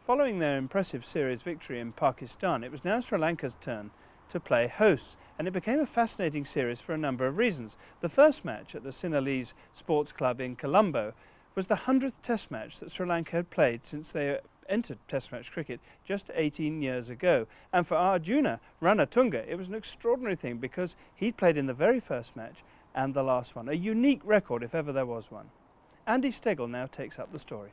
Following their impressive series victory in Pakistan, it was now Sri Lanka's turn to play hosts, and it became a fascinating series for a number of reasons. The first match at the Sinhalese Sports Club in Colombo was the 100th Test match that Sri Lanka had played since they entered Test match cricket just 18 years ago. And for Arjuna Ranatunga, it was an extraordinary thing because he'd played in the very first match and the last one, a unique record if ever there was one. Andy Stegel now takes up the story.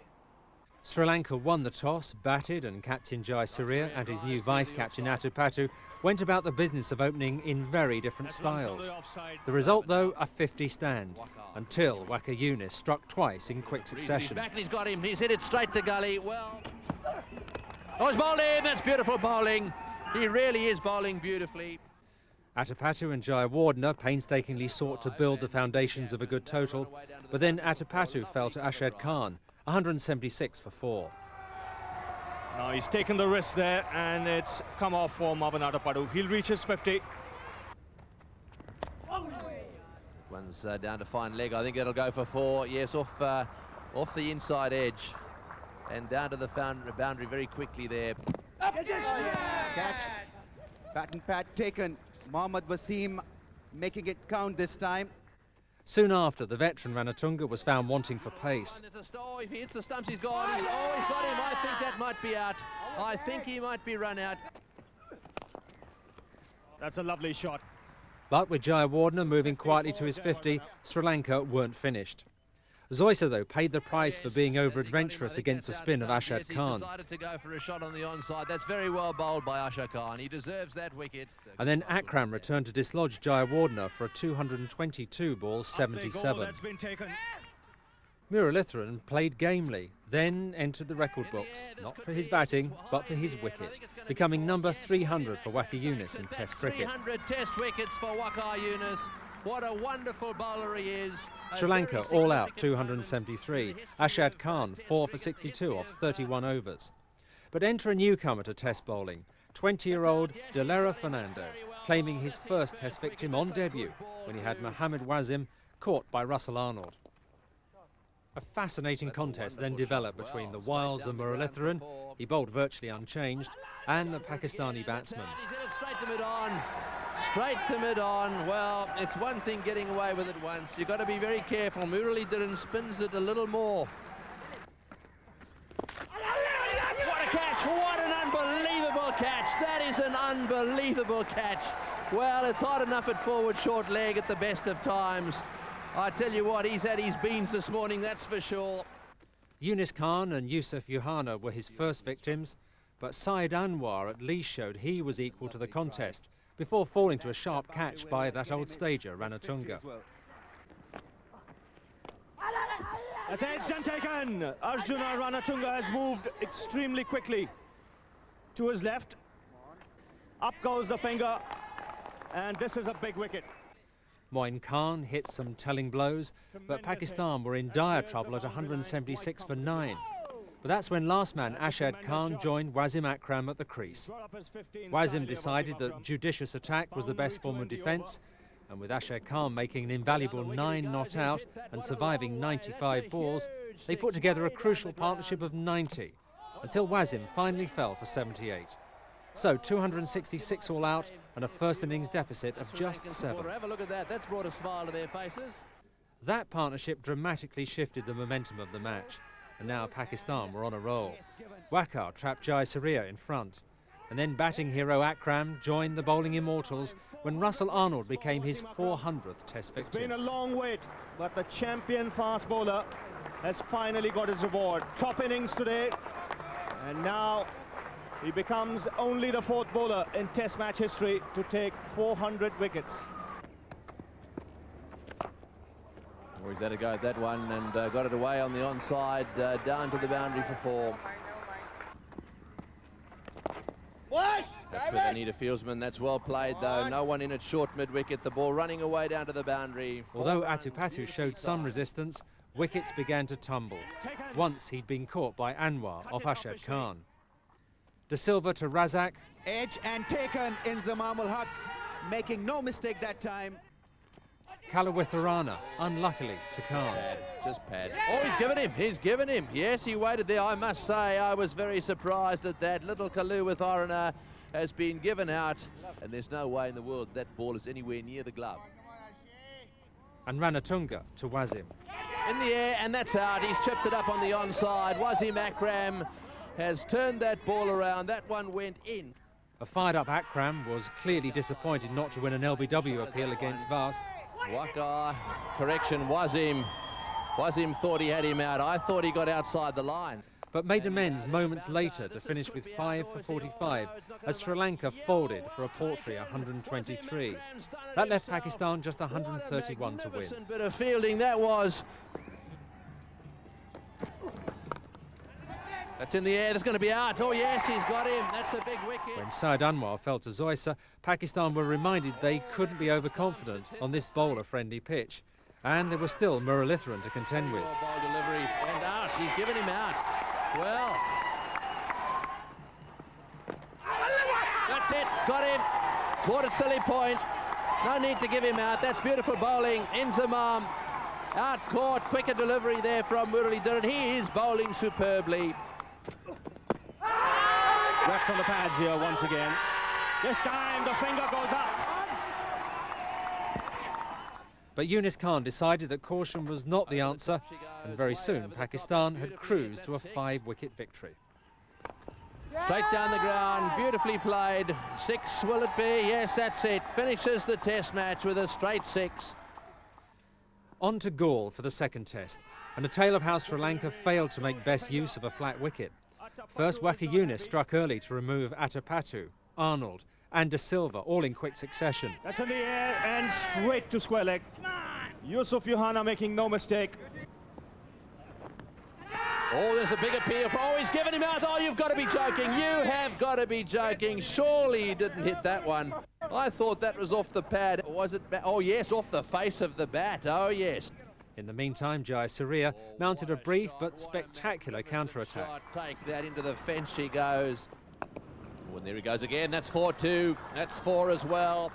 Sri Lanka won the toss, batted, and captain Jai Surya and his new vice-captain Atupatu went about the business of opening in very different styles. The result, though, a 50 stand, until Waka Yunis struck twice in quick succession. Back and he's got him, he's hit it straight to gully. Well, oh, he's bowled in, that's beautiful bowling. He really is bowling beautifully. Atupatu and Jayawardene painstakingly sought to build the foundations of a good total, but then Atupatu fell to Ashad Khan, 176 for 4. Now he's taken the risk there and it's come off for Marvin Atupatu. He'll reach his 50. One's down to fine leg. I think it'll go for 4. Yes, off the inside edge and down to the boundary very quickly there. Catch. Bat and pad taken. Mohammad Wasim making it count this time. Soon after, the veteran Ranatunga was found wanting for pace. Oh, if he hits the stumps, he's gone. Oh, he's got him. I think that might be out. I think he might be run out. That's a lovely shot. But with Jayawardene moving quietly to his 50, Sri Lanka weren't finished. Zoysa, though, paid the price for being over-adventurous against the spin of Ashad Khan. He's decided to go for a shot on the onside. That's very well bowled by Ashad Khan. He deserves that wicket. And then Akram returned to dislodge Jayawardene for a 222 ball 77. Muralitharan played gamely, then entered the record books, not for his batting, but for his wicket, becoming number 300 for Waka Yunis in Test cricket. 300 Test wickets for Waka Yunis. What a wonderful bowler he is. Sri Lanka all out 273. Ashad Khan 4 for 62 off 31 overs. But enter a newcomer to Test bowling, 20-year-old Delera Fernando, claiming his first Test victim on debut when he had Mohammad Wasim caught by Russell Arnold. A fascinating contest then developed between the wiles of Muralitharan, he bowled virtually unchanged, and the Pakistani batsman. He's hit it straight to mid-on. Straight to mid-on. Well, it's one thing getting away with it once. You've got to be very careful. Muralitharan spins it a little more. What a catch! What an unbelievable catch! That is an unbelievable catch. Well, it's hard enough at forward short leg at the best of times. I tell you what, he's had his beans this morning, that's for sure. Yunus Khan and Yusuf Yohana were his first victims, but Syed Anwar at least showed he was equal to the contest before falling to a sharp catch by that old stager, Ranatunga. That's edged and taken. Arjuna Ranatunga has moved extremely quickly to his left. Up goes the finger, and this is a big wicket. Moin Khan hit some telling blows, but Pakistan were in dire trouble at 176 for 9. But that's when last man Ashad Khan joined Wasim Akram at the crease. Wasim decided that judicious attack was the best form of defence, and with Ashad Khan making an invaluable 9 not out and surviving 95 balls, they put together a crucial partnership of 90, until Wasim finally fell for 78. So 266 all out and a first innings deficit of just 7. Have a look at that. That's brought a smile to their faces. That partnership dramatically shifted the momentum of the match, and now Pakistan were on a roll. Waqar trapped Jai Surya in front, and then batting hero Akram joined the bowling immortals when Russell Arnold became his 400th Test victim. It's been a long wait, but the champion fast bowler has finally got his reward. Top innings today, and now he becomes only the 4th bowler in Test match history to take 400 wickets. Oh, he's had a go at that one and got it away on the onside, down to the boundary for 4. That's where they need a fieldsman. That's well played, though. No one in at short mid-wicket. The ball running away down to the boundary. Although Atupatu showed some resistance, wickets began to tumble. Once he'd been caught by Anwar off Ashad Khan. De Silva to Razak. Edge and taken in Zamamul Haq, making no mistake that time. Kalawitharana, unluckily, to Khan. Just pad. Oh, he's given him. Yes, he waited there. I must say, I was very surprised at that. Little Kalawitharana has been given out, and there's no way in the world that ball is anywhere near the glove. And Ranatunga to Wasim. In the air, and that's out. He's chipped it up on the onside. Wasim Akram has turned that ball around. That one went in. A fired-up Akram was clearly disappointed not to win an LBW appeal against Vas. Waka, correction, Wasim thought he had him out. I thought he got outside the line. But made amends moments later to finish with 5 for 45 as Sri Lanka folded for a paltry 123. That left Pakistan just 131 to win. Bit of fielding that was. That's in the air, that's going to be out. Oh yes, he's got him. That's a big wicket. When Syed Anwar fell to Zoysa, Pakistan were reminded they couldn't be overconfident on this bowler-friendly pitch. And there was still Muralitharan to contend with. Ball delivery and out. He's given him out. Well, that's it. Got him. Caught at silly point. No need to give him out. That's beautiful bowling. Inzamam out caught. Quicker delivery there from Muralitharan. He is bowling superbly. Left on the pads here once again. This time the finger goes up. But Yunus Khan decided that caution was not the answer, and very soon Pakistan had cruised to a 5-wicket victory. Straight down the ground, beautifully played. 6 will it be? Yes, that's it. Finishes the test match with a straight 6. On to Gaul for the second test, and a tale of how Sri Lanka failed to make best use of a flat wicket. First, Waka Yunus struck early to remove Atapatu, Arnold and De Silva, all in quick succession. That's in the air and straight to square leg. Yusuf Yohana making no mistake. Oh, there's a big appeal. Oh, he's given him out. Oh, you've got to be joking. You have got to be joking. Surely he didn't hit that one. I thought that was off the pad. Was it? Oh, yes, off the face of the bat. Oh, yes. In the meantime, Jai Surya mounted a brief but spectacular counter-attack. Take that into the fence she goes. Oh, and there he goes again. That's 4-2. That's 4 as well.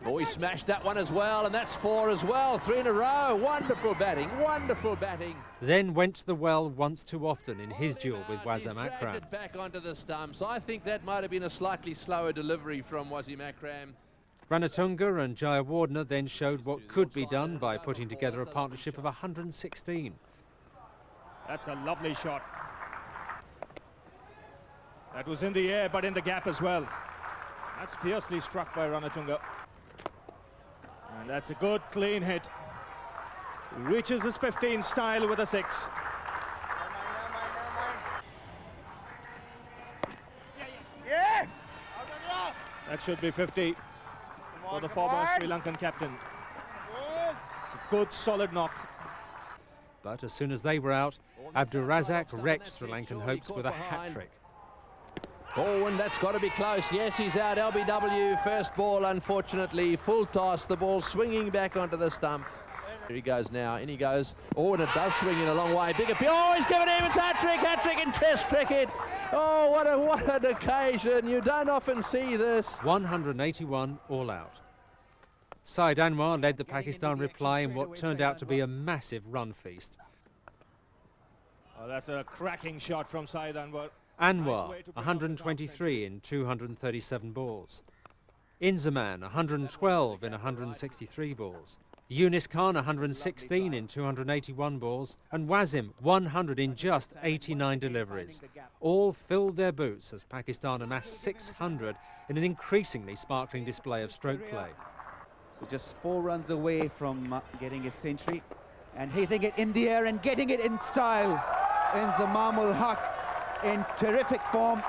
Oh, he smashed that one as well, and that's 4 as well. 3 in a row. Wonderful batting. Wonderful batting. Then went to the well once too often in his duel with Wasim Akram. It back onto the stumps. I think that might have been a slightly slower delivery from Wasim Akram. Ranatunga and Jayawardena then showed what could be done by putting together a partnership of 116. That's a lovely shot. That was in the air, but in the gap as well. That's fiercely struck by Ranatunga. And that's a good, clean hit. He reaches his 15 style with a 6. That should be 50 for the former Sri Lankan captain. It's a good, solid knock. But as soon as they were out, Abdur Razak wrecked Sri Lankan hopes with a hat-trick. Oh, and that's got to be close. Yes, he's out. LBW, first ball, unfortunately. Full toss, the ball swinging back onto the stump. Here he goes now, in he goes. Oh, and it does swing in a long way. Big appeal. Oh, he's given him. It's hat-trick in Test cricket. Oh, what an occasion. You don't often see this. 181 all out. Syed Anwar led the Pakistan reply in what turned out to be a massive run feast. Oh, that's a cracking shot from Syed Anwar. Anwar, 123 in 237 balls. Inzaman, 112 in 163 balls. Yunus Khan, 116 in 281 balls. And Wasim, 100 in just 89 deliveries. All filled their boots as Pakistan amassed 600 in an increasingly sparkling display of stroke play. So just 4 runs away from getting a century. And hitting it in the air and getting it in style. Inzamam ul Haq in terrific form.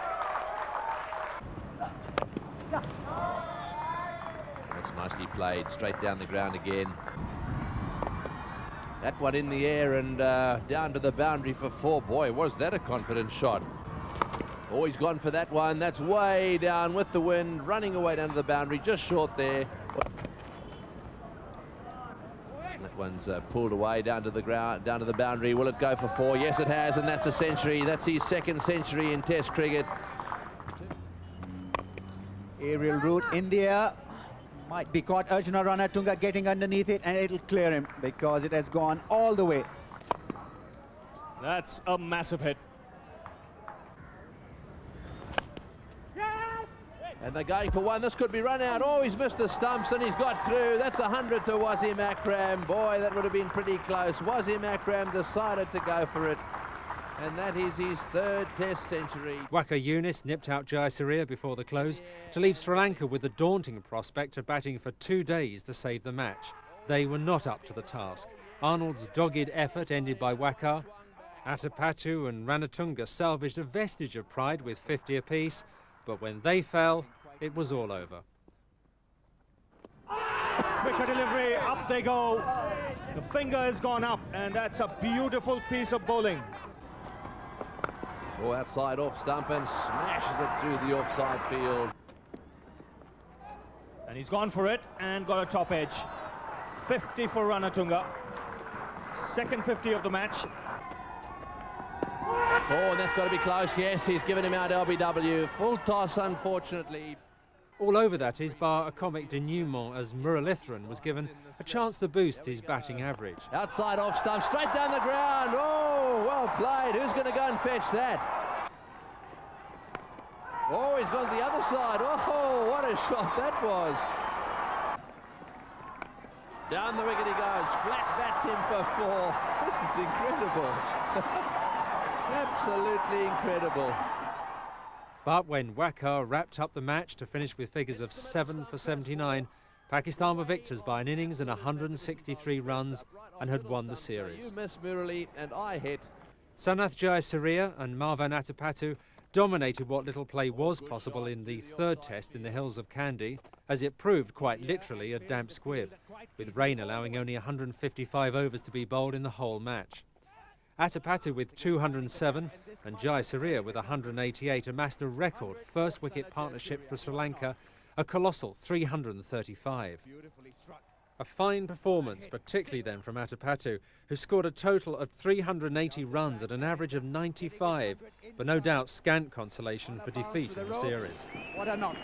That's nicely played, straight down the ground again. That one in the air and down to the boundary for 4. Boy, was that a confident shot. Oh, he's gone for that one. That's way down with the wind, running away down to the boundary, just short there. That one's pulled away down to the ground, down to the boundary. Will it go for 4? Yes, it has, and that's a century. That's his 2nd century in Test cricket. Aerial route in the air. Might be caught. Arjuna Ranatunga getting underneath it, and it'll clear him because it has gone all the way. That's a massive hit. And they're going for one. This could be run out. Oh, he's missed the stumps and he's got through. That's 100 to Wasim Akram. Boy, that would have been pretty close. Wasim Akram decided to go for it. And that is his third Test century. Waka Yunis nipped out Jayasuriya before the close to leave Sri Lanka with the daunting prospect of batting for 2 days to save the match. They were not up to the task. Arnold's dogged effort ended by Waka. Atapatu and Ranatunga salvaged a vestige of pride with 50 apiece, but when they fell, it was all over. Quicker delivery, up they go. The finger has gone up, and that's a beautiful piece of bowling. Oh, outside off stump and smashes it through the offside field. And he's gone for it and got a top edge. 50 for Ranatunga. Second 50 of the match. Oh, and that's got to be close. Yes, he's given him out LBW. Full toss, unfortunately. All over that is bar a comic denouement as Muralitharan was given a chance to boost his batting average. Outside off stump, straight down the ground. Oh, well played. Who's going to go and fetch that? Oh, he's gone to the other side. Oh, what a shot that was. Down the wicket he goes. Flat bats him for 4. This is incredible. Absolutely incredible. But when Waka wrapped up the match to finish with figures of 7 for 79, Pakistan were victors by an innings and 163 runs and had won the series. You miss Murali and I hit. Sanath Jayasuriya and Marwan Atapatu dominated what little play was possible in the third test in the hills of Kandy, as it proved quite literally a damp squib, with rain allowing only 155 overs to be bowled in the whole match. Atapatu with 207 and Jayasuriya with 188 amassed a record first wicket partnership for Sri Lanka, a colossal 335. A fine performance, particularly then from Atapatu, who scored a total of 380 runs at an average of 95, but no doubt scant consolation for defeat in the series. What a knock.